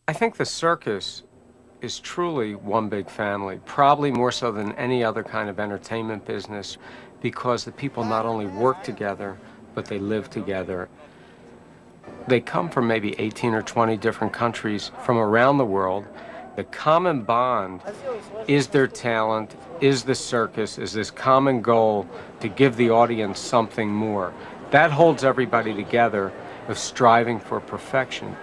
I think the circus is truly one big family, probably more so than any other kind of entertainment business, because the people not only work together, but they live together. They come from maybe 18 or 20 different countries from around the world. The common bond is their talent, is the circus, is this common goal to give the audience something more. That holds everybody together of striving for perfection.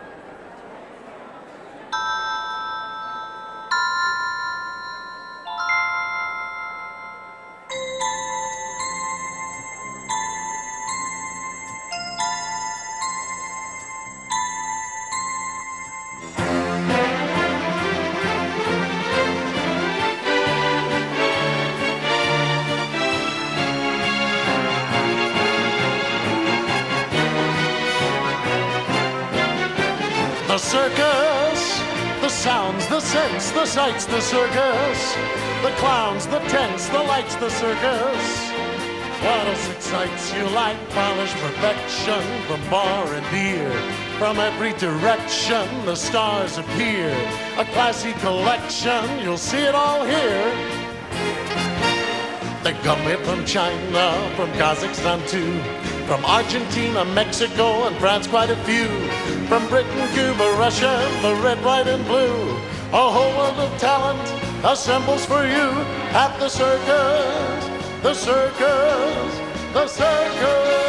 The circus, the sounds, the scents, the sights, the circus, the clowns, the tents, the lights, the circus. What else excites you like polished perfection from bar and beer? From every direction the stars appear. A classy collection, you'll see it all here. They come here from China, from Kazakhstan too, from Argentina, Mexico, and France quite a few. From Britain, Cuba, Russia, the red, white, and blue. A whole world of talent assembles for you at the circus, the circus, the circus.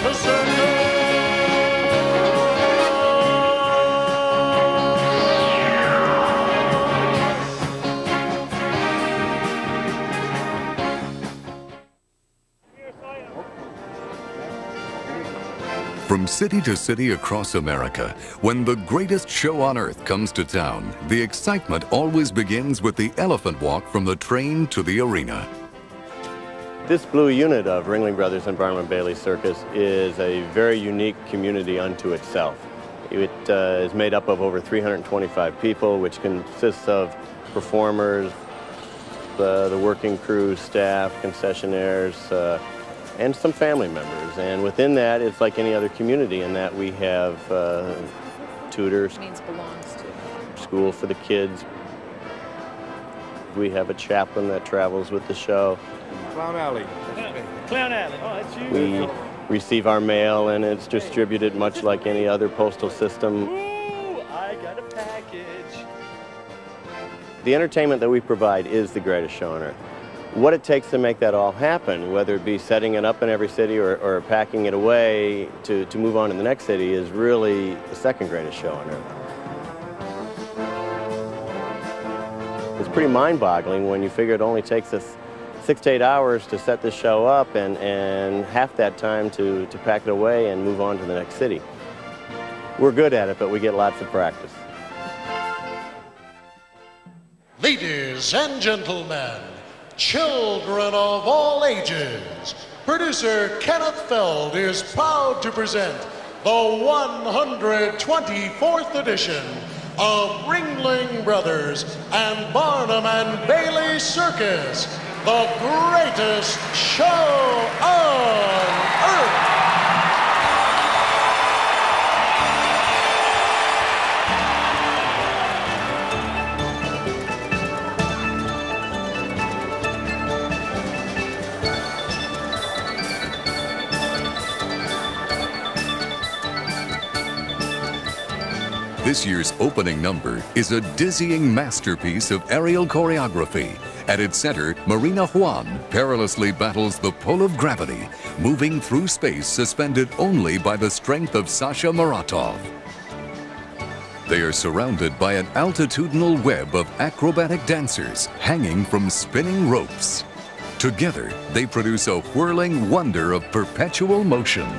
The circus. From city to city across America, when the greatest show on earth comes to town, the excitement always begins with the elephant walk from the train to the arena. This blue unit of Ringling Brothers and Barnum and Bailey Circus is a very unique community unto itself. It is made up of over 325 people, which consists of performers, the working crew, staff, concessionaires, and some family members. And within that, it's like any other community in that we have tutors, Which means belongs to. School for the kids. We have a chaplain that travels with the show. Clown Alley. Clown Alley. Oh, that's you. We receive our mail and it's distributed much like any other postal system. Ooh, I got a package. The entertainment that we provide is the greatest show on earth. What it takes to make that all happen, whether it be setting it up in every city or packing it away to move on to the next city, is really the second greatest show on earth. It's pretty mind-boggling when you figure it only takes us 6 to 8 hours to set this show up and half that time to pack it away and move on to the next city. We're good at it, but we get lots of practice. Ladies and gentlemen, children of all ages, producer Kenneth Feld is proud to present the 124th edition of Ringling Brothers and Barnum and Bailey Circus, the greatest show on earth. This year's opening number is a dizzying masterpiece of aerial choreography. At its center, Marina Juan perilously battles the pull of gravity, moving through space suspended only by the strength of Sasha Maratov. They are surrounded by an altitudinal web of acrobatic dancers hanging from spinning ropes. Together, they produce a whirling wonder of perpetual motion.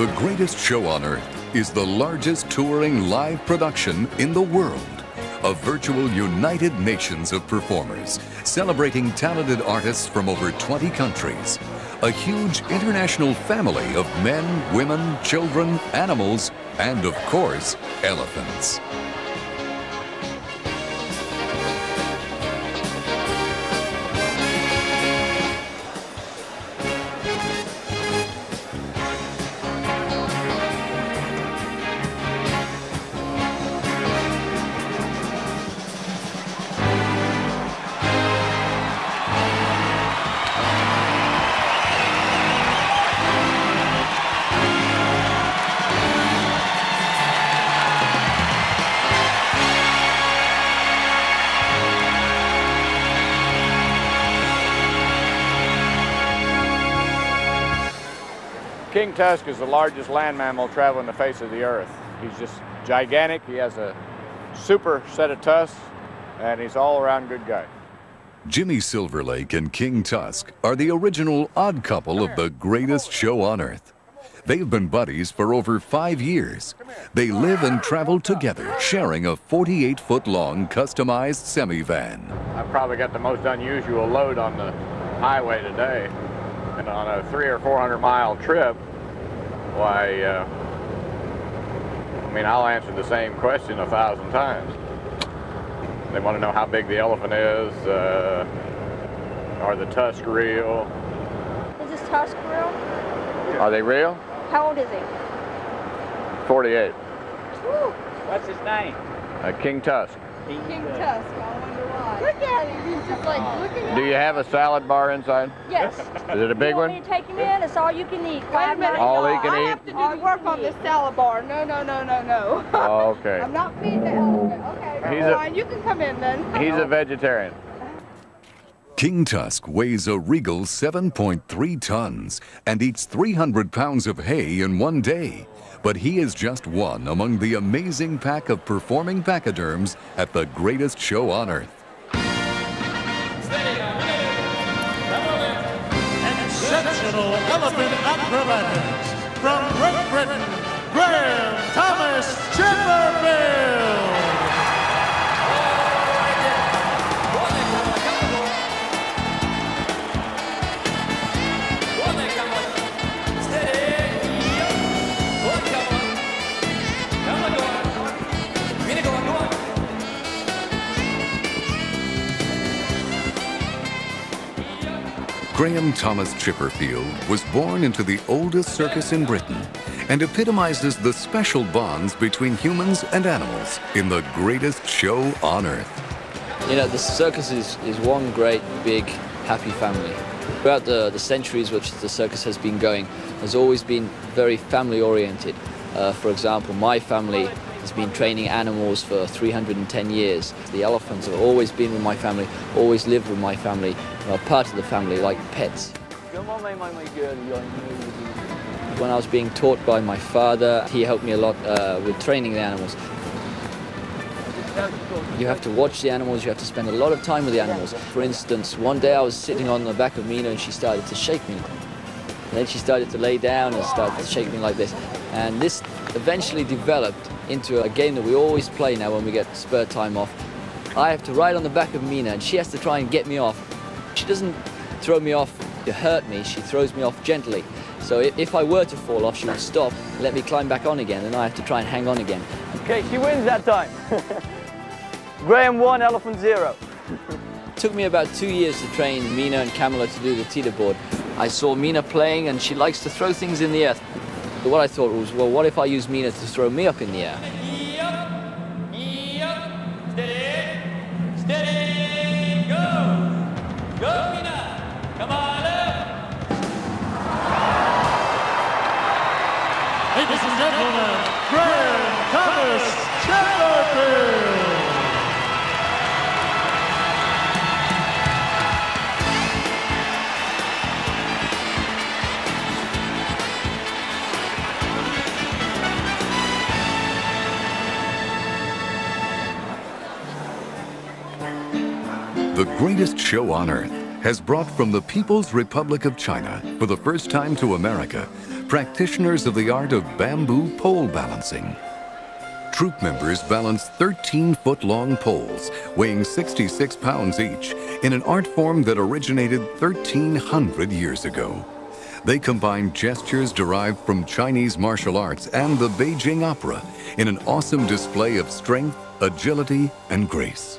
The Greatest Show on Earth is the largest touring live production in the world. A virtual United Nations of performers, celebrating talented artists from over 20 countries. A huge international family of men, women, children, animals, and of course, elephants. King Tusk is the largest land mammal traveling the face of the earth. He's just gigantic. He has a super set of tusks, and he's all around good guy. Jimmy Silverlake and King Tusk are the original odd couple of the Greatest Show on Earth. They've been buddies for over 5 years. They live and travel together, sharing a 48-foot-long customized semi-van. I've probably got the most unusual load on the highway today. And on a 300 or 400 mile trip, why, I mean, I'll answer the same question 1,000 times. They want to know how big the elephant is, are the tusks real? Is this tusk real? Are they real? How old is he? 48. Woo. What's his name? King Tusk. King Tusk, I wonder why. Look at him, he's just like looking at Do you have a salad bar inside? Yes. Is it a big you want one? me to take him in? It's all you can eat. Wait a minute. All he can I eat? have to do the work on this salad bar. No, no, no, no, no. Oh, okay. I'm not feeding the elephant. Okay, He's that's a- fine. You can come in then. He's a vegetarian. King Tusk weighs a regal 7.3 tons and eats 300 pounds of hay in one day. But he is just one among the amazing pack of performing pachyderms at the Greatest Show on Earth. Exceptional elephant acrobatics from Great Britain, Graham Thomas Chipperfield. Graham Thomas Chipperfield was born into the oldest circus in Britain and epitomizes the special bonds between humans and animals in the Greatest Show on Earth. You know, the circus is one great, big, happy family. Throughout the centuries which the circus has been going, has always been very family-oriented. For example, my family has been training animals for 310 years. The elephants have always been with my family, always lived with my family, part of the family, like pets. When I was being taught by my father, he helped me a lot with training the animals. You have to watch the animals, you have to spend a lot of time with the animals. For instance, one day I was sitting on the back of Mina and she started to shake me. And then she started to lay down and started to shake me like this. And this eventually developed into a game that we always play now when we get spare time off. I have to ride on the back of Mina and she has to try and get me off. She doesn't throw me off to hurt me, she throws me off gently. So if I were to fall off, she would stop, let me climb back on again, and I have to try and hang on again. Okay, she wins that time. Graham 1, elephant 0. It took me about 2 years to train Mina and Kamala to do the teeter board. I saw Mina playing and she likes to throw things in the air. But what I thought was, well, what if I use Mina to throw me up in the air? Steady, steady, go! Go, Mina! Come on up! Ladies and gentlemen, Graham Thomas Chipperfield. The Greatest Show on Earth has brought from the People's Republic of China for the first time to America practitioners of the art of bamboo pole balancing. Troop members balance 13-foot-long poles, weighing 66 pounds each, in an art form that originated 1,300 years ago. They combine gestures derived from Chinese martial arts and the Beijing opera in an awesome display of strength, agility, and grace.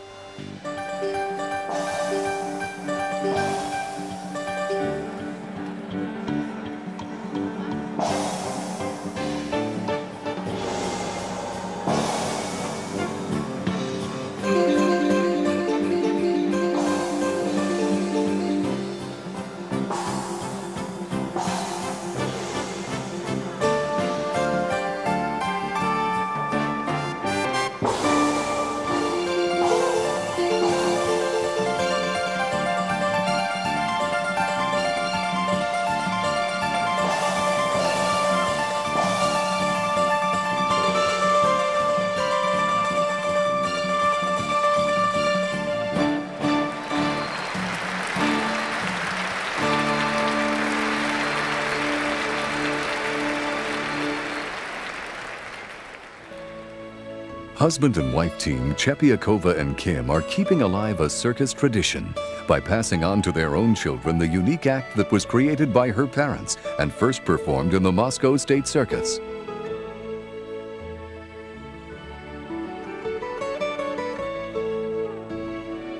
Husband and wife team Chepiakova and Kim are keeping alive a circus tradition by passing on to their own children the unique act that was created by her parents and first performed in the Moscow State Circus.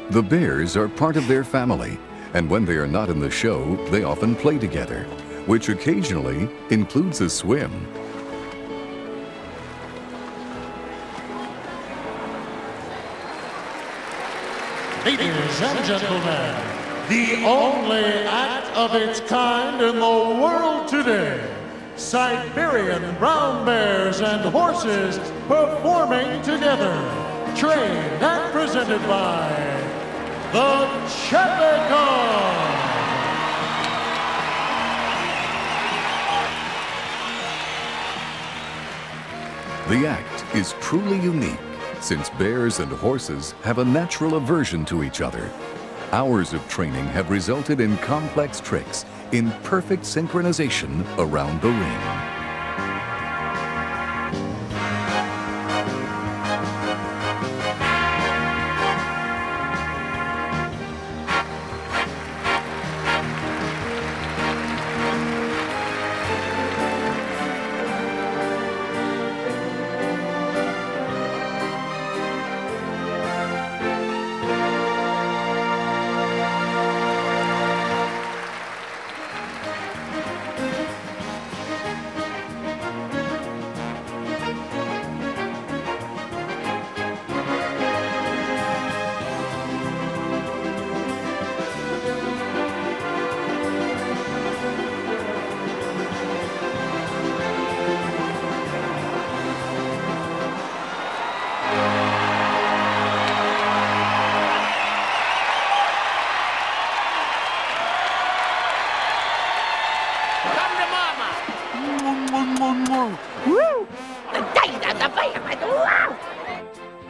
The bears are part of their family, and when they are not in the show, they often play together, which occasionally includes a swim. Ladies and gentlemen, the only act of its kind in the world today. Siberian brown bears and horses performing together. Trained and presented by the Chepiakov. The act is truly unique, since bears and horses have a natural aversion to each other. Hours of training have resulted in complex tricks in perfect synchronization around the ring.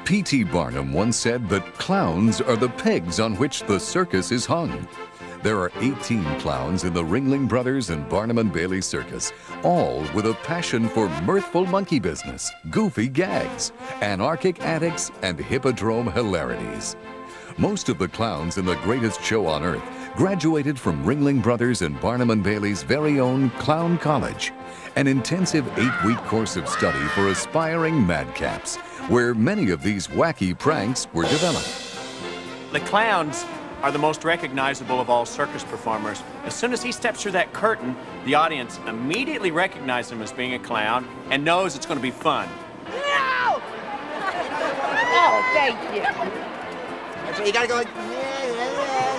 P.T. Barnum once said that clowns are the pegs on which the circus is hung. There are 18 clowns in the Ringling Brothers and Barnum and Bailey Circus, all with a passion for mirthful monkey business, goofy gags, anarchic antics, and hippodrome hilarities. Most of the clowns in the greatest show on earth graduated from Ringling Brothers and Barnum and Bailey's very own Clown College, an intensive 8-week course of study for aspiring madcaps, where many of these wacky pranks were developed. The clowns are the most recognizable of all circus performers. As soon as he steps through that curtain, the audience immediately recognizes him as being a clown and knows it's going to be fun. No! Oh, thank you. So you gotta go like...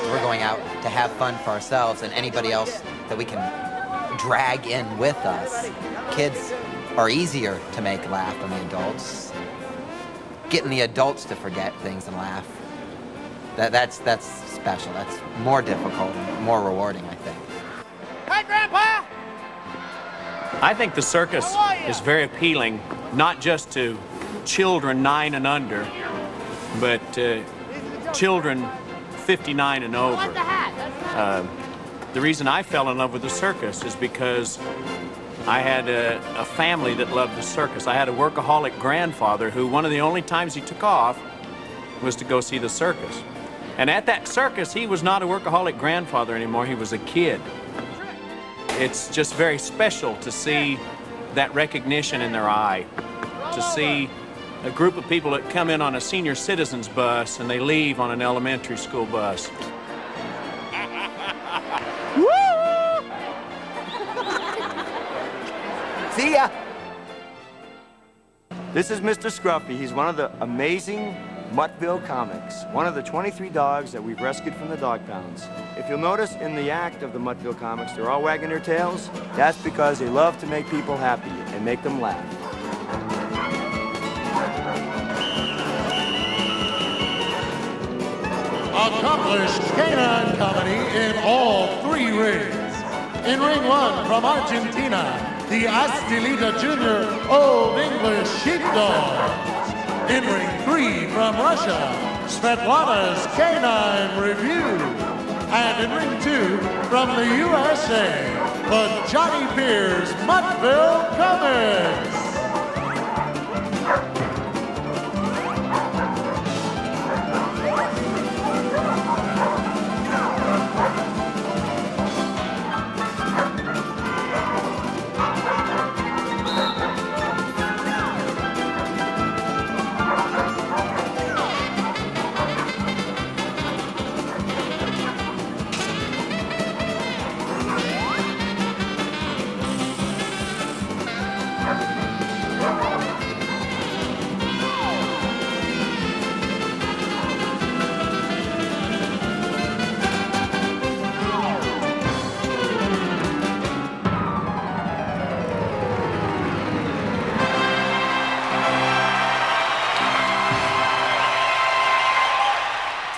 We're going out to have fun for ourselves and anybody else that we can drag in with us. Kids are easier to make laugh than the adults. Getting the adults to forget things and laugh, that's special. That's more difficult and more rewarding, I think. Hi, Grandpa! I think the circus is very appealing, not just to children 9 and under, but children 59 and over. The hat. The reason I fell in love with the circus is because I had a family that loved the circus. I had a workaholic grandfather who one of the only times he took off was to go see the circus. And at that circus, he was not a workaholic grandfather anymore, he was a kid. It's just very special to see that recognition in their eye, to see a group of people that come in on a senior citizens bus and they leave on an elementary school bus. See ya! This is Mr. Scruffy. He's one of the amazing Muttville comics, one of the 23 dogs that we've rescued from the dog pounds. If you'll notice in the act of the Muttville comics, they're all wagging their tails. That's because they love to make people happy and make them laugh. Accomplished canine comedy in all 3 rings. In ring 1 from Argentina, the Astilita Jr. Old English Sheepdog. In ring 3 from Russia, Svetlana's Canine Review. And in ring 2 from the USA, the Johnny Pierce Muttville Comics.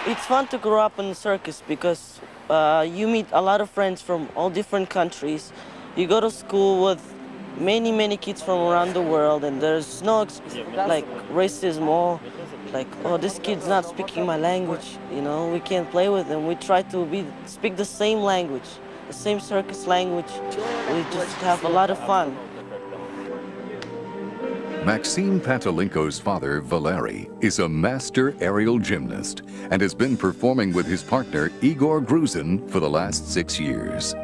It's fun to grow up in the circus because you meet a lot of friends from all different countries. You go to school with many kids from around the world, and there's no like racism or like, oh, this kid's not speaking my language, you know, we can't play with him. We try to speak the same language, the same circus language. We just have a lot of fun. Maxime Patalenko's father, Valery, is a master aerial gymnast and has been performing with his partner, Igor Gruzin, for the last 6 years.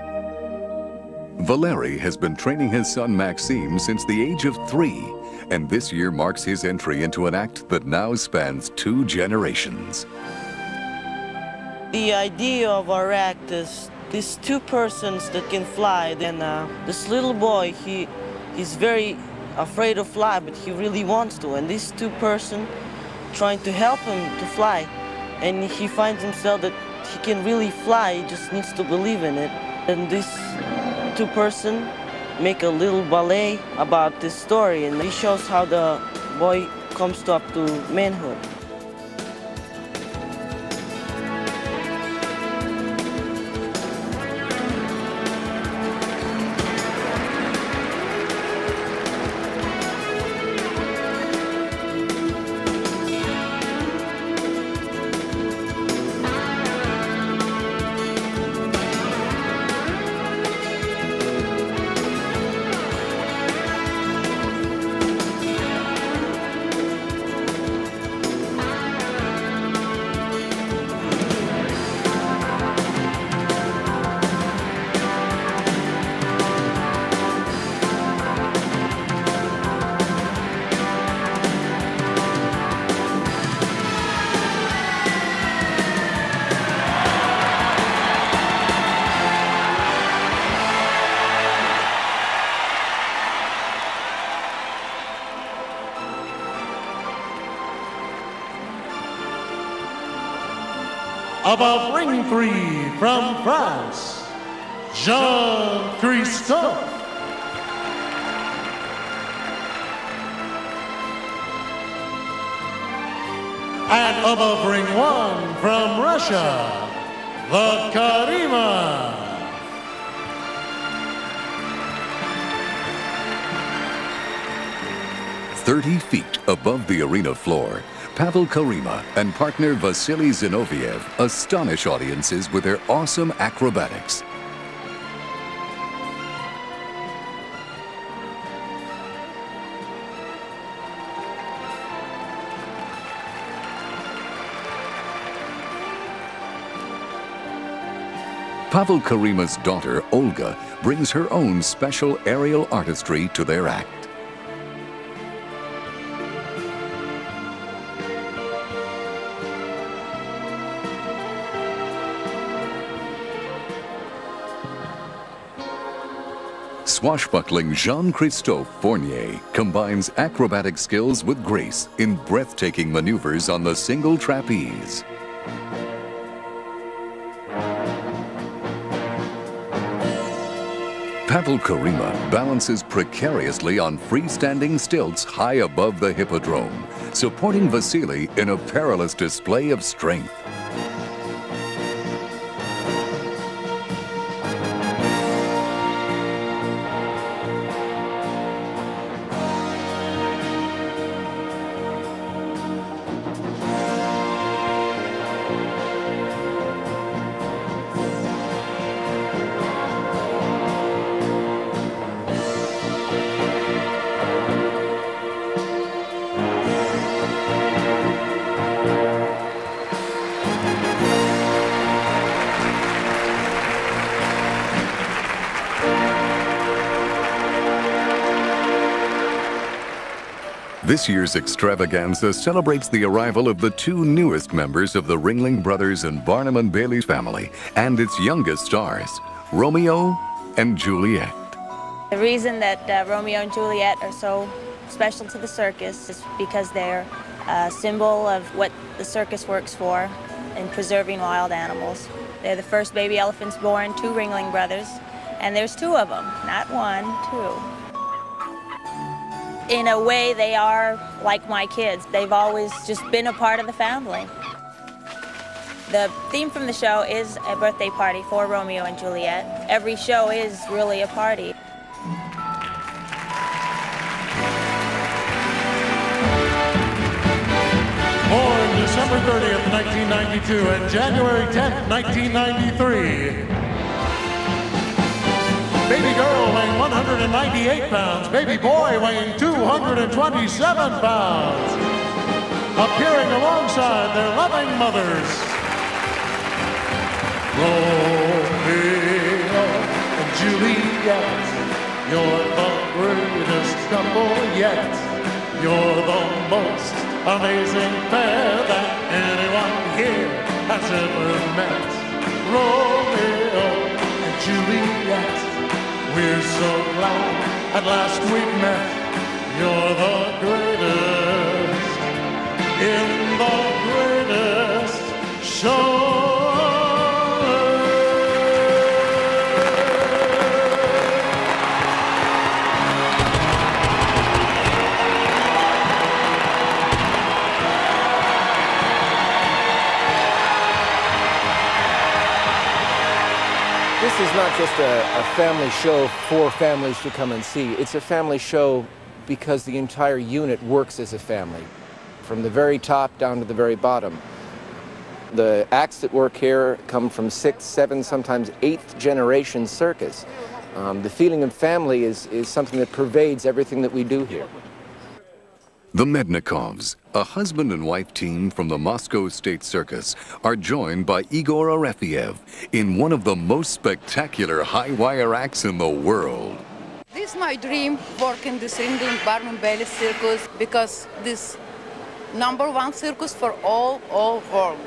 Valery has been training his son, Maxime, since the age of 3, and this year marks his entry into an act that now spans 2 generations. The idea of our act is these 2 persons that can fly. Then this little boy, he's very afraid to fly, but he really wants to. And these 2 persons trying to help him to fly. And he finds himself that he can really fly, he just needs to believe in it. And these 2 persons make a little ballet about this story, and it shows how the boy comes up to manhood. Above ring 3 from France, Jean-Christophe. And above ring 1 from Russia, the Karima. "30 feet above the arena floor, Pavel Karima and partner Vasily Zinoviev astonish audiences with their awesome acrobatics. Pavel Karima's daughter, Olga, brings her own special aerial artistry to their act. Swashbuckling Jean-Christophe Fournier combines acrobatic skills with grace in breathtaking maneuvers on the single trapeze. Pavel Karima balances precariously on freestanding stilts high above the hippodrome, supporting Vasily in a perilous display of strength. This year's extravaganza celebrates the arrival of the two newest members of the Ringling Brothers and Barnum and Bailey family and its youngest stars, Romeo and Juliet. The reason that Romeo and Juliet are so special to the circus is because they're a symbol of what the circus works for in preserving wild animals. They're the first baby elephants born to Ringling Brothers, and there's two of them, not one, two. In a way, they are like my kids. They've always just been a part of the family. The theme from the show is a birthday party for Romeo and Juliet. Every show is really a party. Born December 30th, 1992 and January 10th, 1993. Baby girl weighing 198 pounds. Baby boy weighing 227 pounds. Appearing alongside their loving mothers, Romeo and Juliet. You're the greatest couple yet. You're the most amazing pair that anyone here has ever met. Romeo and Juliet. We're so glad at last we've met. You're the greatest in the greatest show. This is not just a family show for families to come and see. It's a family show because the entire unit works as a family, from the very top down to the very bottom. The acts that work here come from 6th, 7th, sometimes 8th generation circus. The feeling of family is something that pervades everything that we do here. The Mednikovs, a husband and wife team from the Moscow State Circus, are joined by Igor Arefiev in one of the most spectacular high-wire acts in the world. This is my dream, work in this Ringling Barnum Bailey circus, because this #1 circus for all world.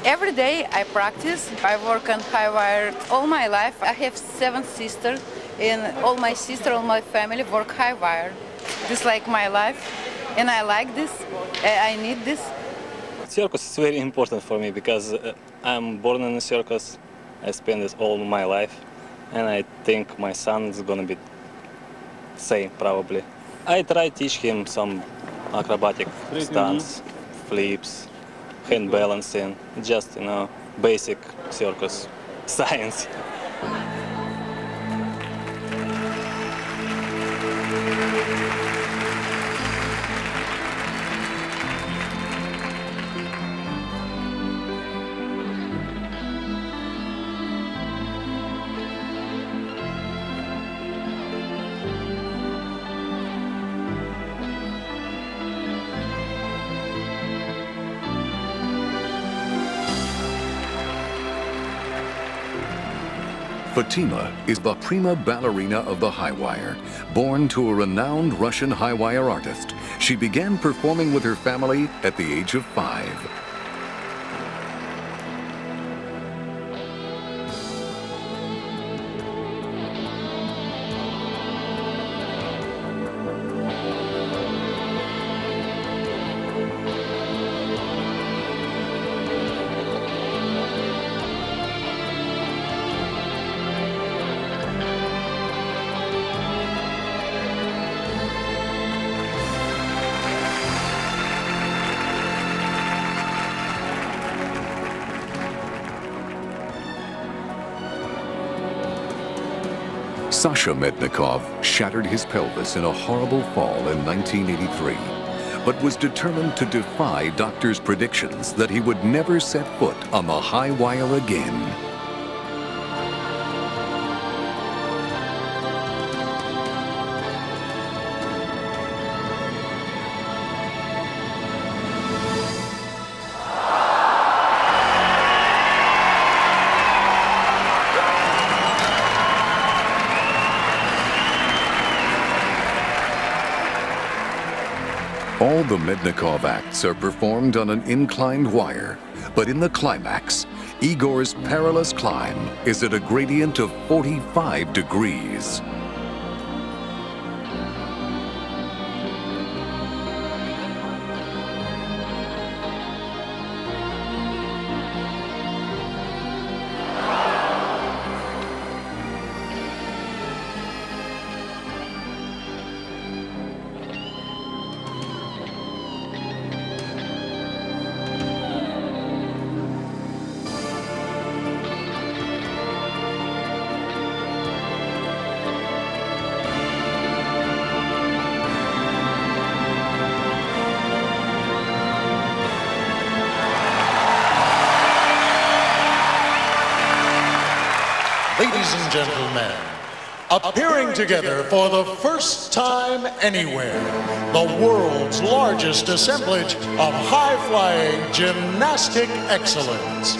Every day I practice, I work on high wire all my life. I have 7 sisters, and all my sisters, all my family work high wire. This is like my life. And I like this, I need this. Circus is very important for me because I'm born in a circus. I spent this all my life, and I think my son is gonna be same probably. I try to teach him some acrobatic stunts, flips, hand balancing, just basic circus science. Fatima is the prima ballerina of the high wire. Born to a renowned Russian high wire artist, she began performing with her family at the age of 5. Sasha Mednikov shattered his pelvis in a horrible fall in 1983, but was determined to defy doctors' predictions that he would never set foot on the high wire again. All the Mednikov acts are performed on an inclined wire, but in the climax, Igor's perilous climb is at a gradient of 45 degrees. Ladies and gentlemen, appearing together for the first time anywhere, the world's largest assemblage of high-flying gymnastic excellence.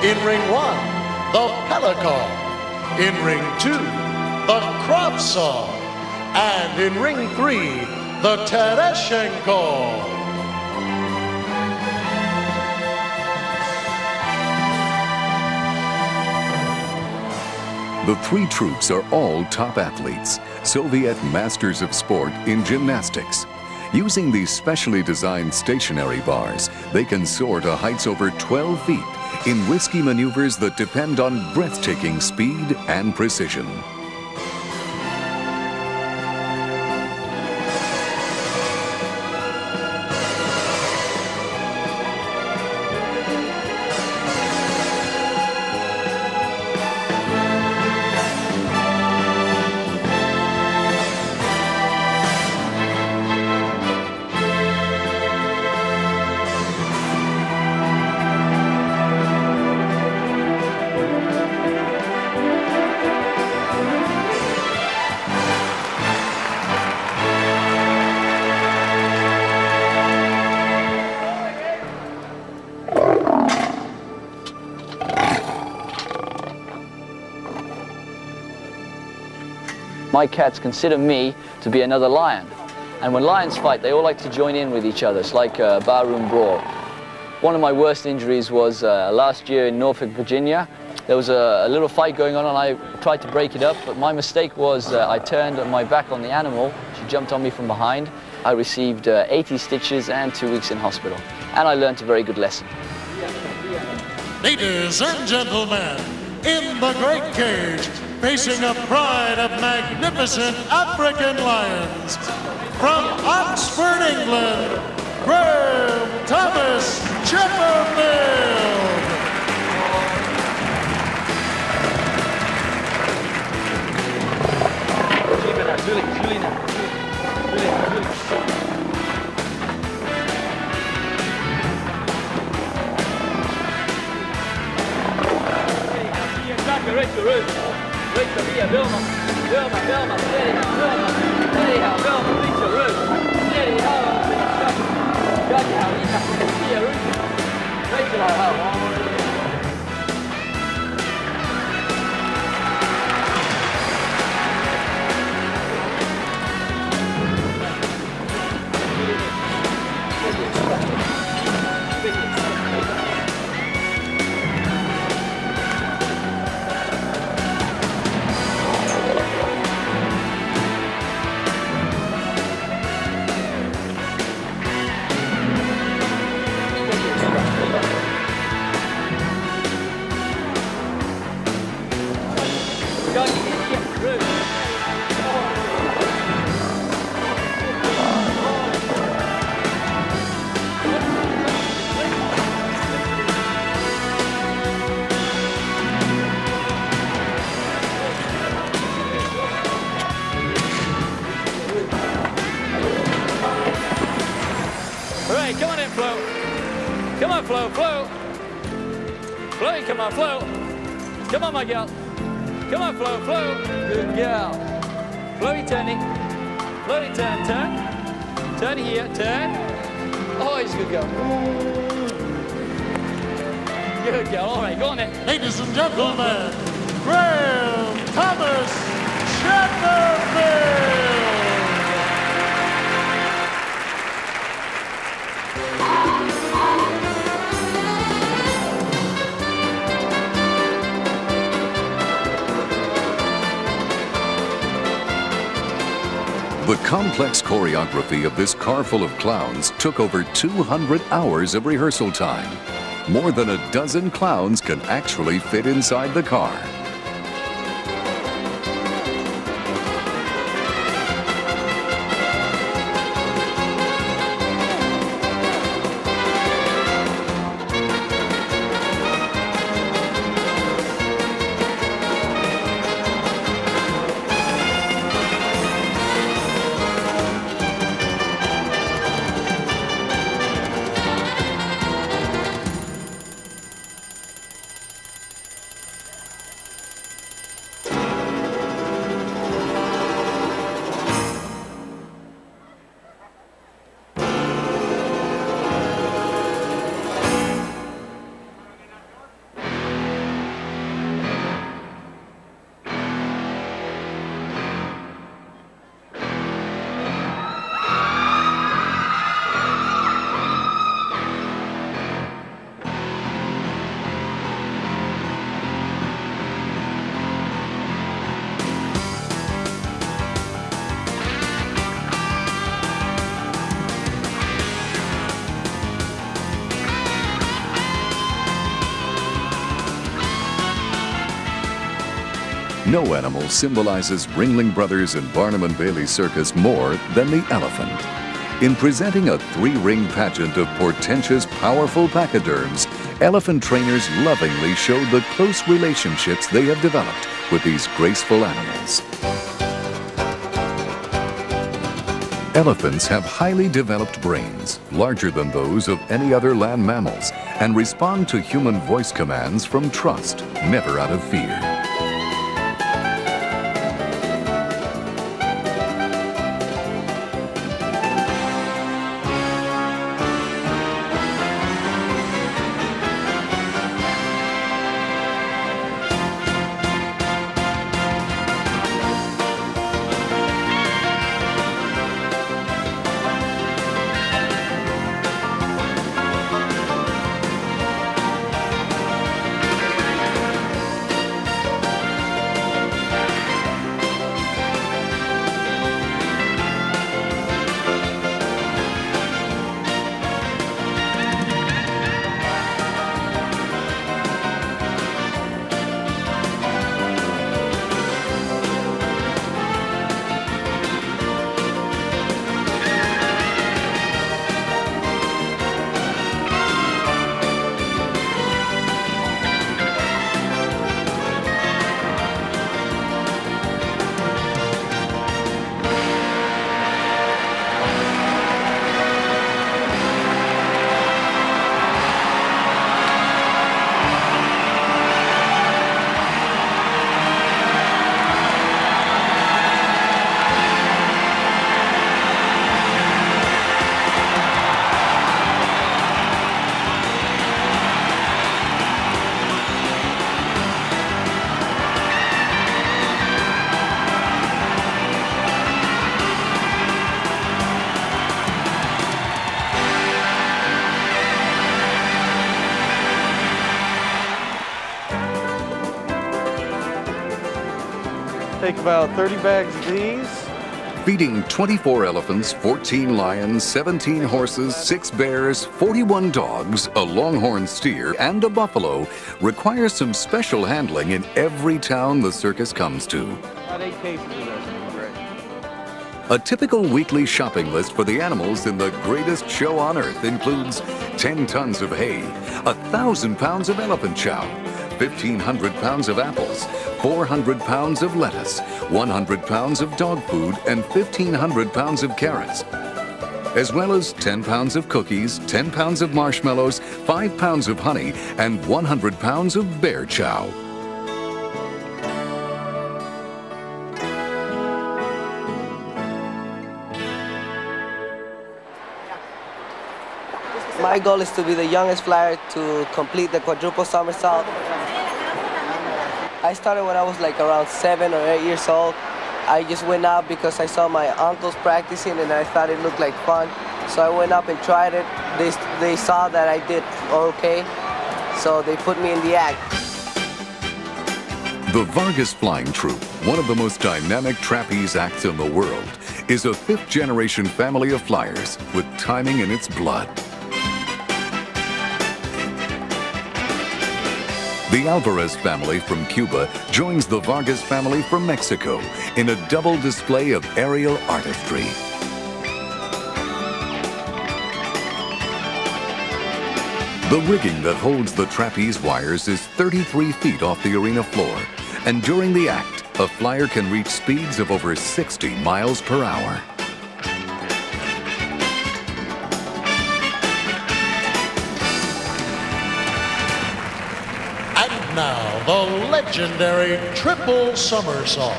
In ring 1, the Pelican. In ring 2, the Kravtsov. And in ring 3, the Tereshchenko. The three troops are all top athletes, Soviet masters of sport in gymnastics. Using these specially designed stationary bars, they can soar to heights over 12 feet in risky maneuvers that depend on breathtaking speed and precision. My cats consider me to be another lion. And when lions fight, they all like to join in with each other. It's like a barroom brawl. One of my worst injuries was last year in Norfolk, Virginia. There was a little fight going on and I tried to break it up, but my mistake was I turned my back on the animal. She jumped on me from behind. I received 80 stitches and 2 weeks in hospital. And I learned a very good lesson. Ladies and gentlemen, in the great cage, facing a pride of magnificent African lions, from Oxford, England, Graham Thomas Chipperfield. Flo, Flo. Flo, come on, Flo. Come on, my girl. Come on, Flo, Flo. Good girl. Floaty turning. Floaty turn, turn. Turn here, turn. Oh, he's a good girl. Good girl. All right, go on then. Ladies and gentlemen, Graham Thomas Chatterfield. The complex choreography of this car full of clowns took over 200 hours of rehearsal time. More than a dozen clowns can actually fit inside the car. No animal symbolizes Ringling Brothers and Barnum and Bailey Circus more than the elephant. In presenting a three-ring pageant of portentous, powerful pachyderms, elephant trainers lovingly showed the close relationships they have developed with these graceful animals. Elephants have highly developed brains, larger than those of any other land mammals, and respond to human voice commands from trust, never out of fear. Take about 30 bags of these. Feeding 24 elephants, 14 lions, 17 horses, 6 bears, 41 dogs, a longhorn steer, and a buffalo requires some special handling in every town the circus comes to. About 8 cases of this. Great. A typical weekly shopping list for the animals in the greatest show on earth includes 10 tons of hay, 1,000 pounds of elephant chow, 1,500 pounds of apples, 400 pounds of lettuce, 100 pounds of dog food, and 1,500 pounds of carrots. as well as 10 pounds of cookies, 10 pounds of marshmallows, 5 pounds of honey, and 100 pounds of bear chow. My goal is to be the youngest flyer to complete the quadruple somersault. I started when I was like around 7 or 8 years old. I just went up because I saw my uncles practicing and I thought it looked like fun. So I went up and tried it. They saw that I did okay, so they put me in the act. The Vargas Flying Troupe, one of the most dynamic trapeze acts in the world, is a fifth-generation family of flyers with timing in its blood. The Alvarez family from Cuba joins the Vargas family from Mexico in a double display of aerial artistry. The rigging that holds the trapeze wires is 33 feet off the arena floor, and during the act, a flyer can reach speeds of over 60 miles per hour. Now, the legendary triple somersault,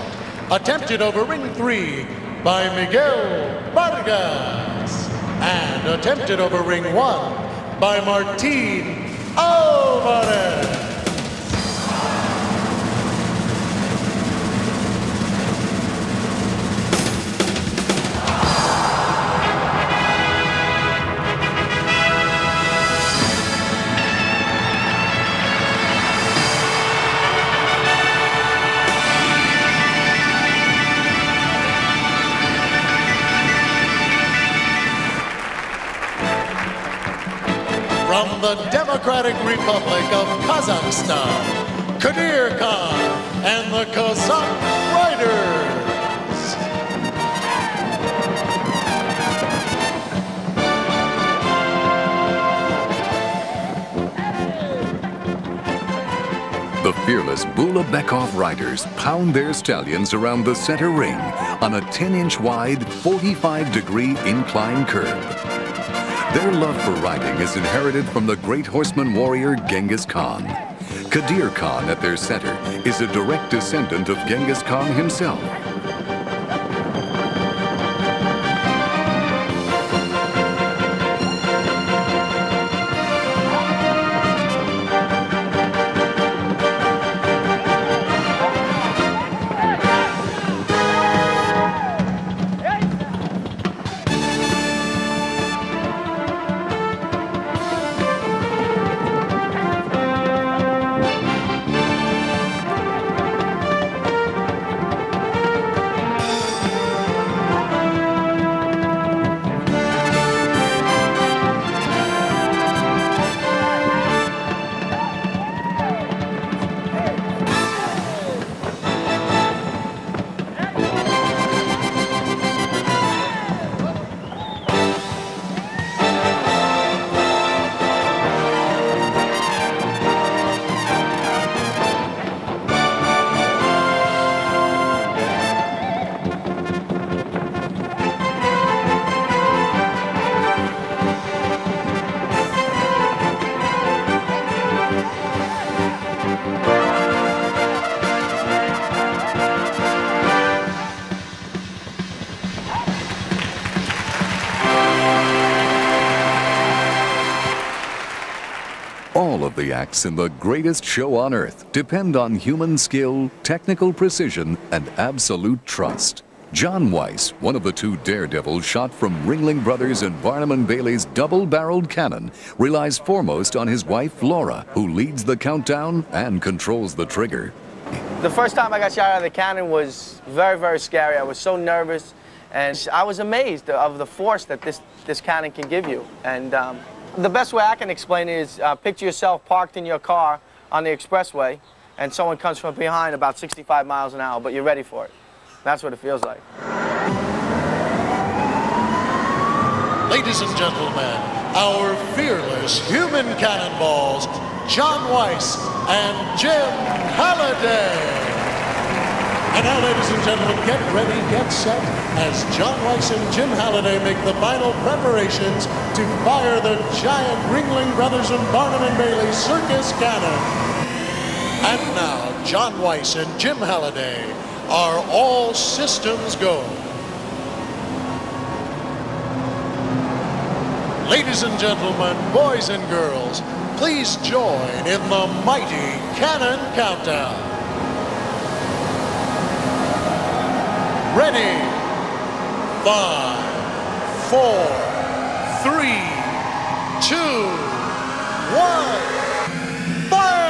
attempted over ring 3 by Miguel Vargas, and attempted over ring 1 by Martin Alvarez. From the Democratic Republic of Kazakhstan, Kadir Khan and the Kazakh Riders. The fearless Bula Bekov riders pound their stallions around the center ring on a 10-inch wide, 45-degree incline curve. Their love for riding is inherited from the great horseman warrior Genghis Khan. Kadir Khan at their center is a direct descendant of Genghis Khan himself. All of the acts in the greatest show on earth depend on human skill, technical precision, and absolute trust. John Weiss, one of the two daredevils shot from Ringling Brothers and Barnum & Bailey's double-barreled cannon, relies foremost on his wife, Laura, who leads the countdown and controls the trigger. The first time I got shot out of the cannon was very, very scary. I was so nervous, and I was amazed of the force that this cannon can give you. And the best way I can explain it is picture yourself parked in your car on the expressway, and someone comes from behind about 65 miles an hour, but you're ready for it. That's what it feels like. Ladies and gentlemen, our fearless human cannonballs, John Weiss and Jim Halliday. And now, ladies and gentlemen, get ready, get set, as John Weiss and Jim Halliday make the final preparations to fire the giant Ringling Brothers and Barnum and Bailey circus cannon. And now, John Weiss and Jim Halliday are all systems go. Ladies and gentlemen, boys and girls, please join in the mighty cannon countdown. Ready? 5, 4, 3, 2, 1, fire!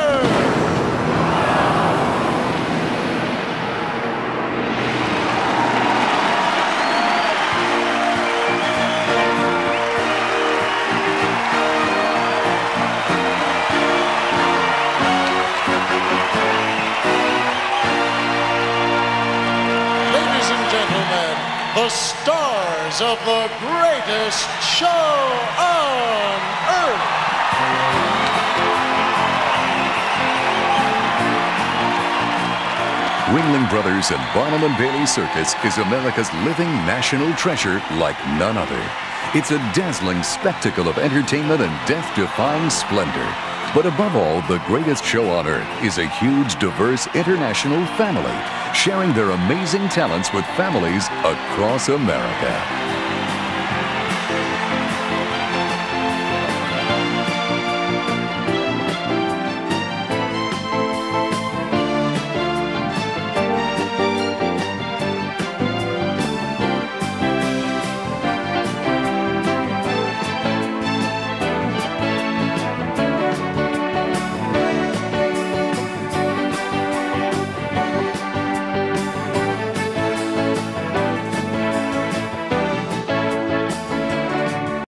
The stars of the greatest show on earth. Ringling Brothers and Barnum and Bailey Circus is America's living national treasure like none other. It's a dazzling spectacle of entertainment and death-defying splendor. But above all, the greatest show on earth is a huge, diverse international family, sharing their amazing talents with families across America.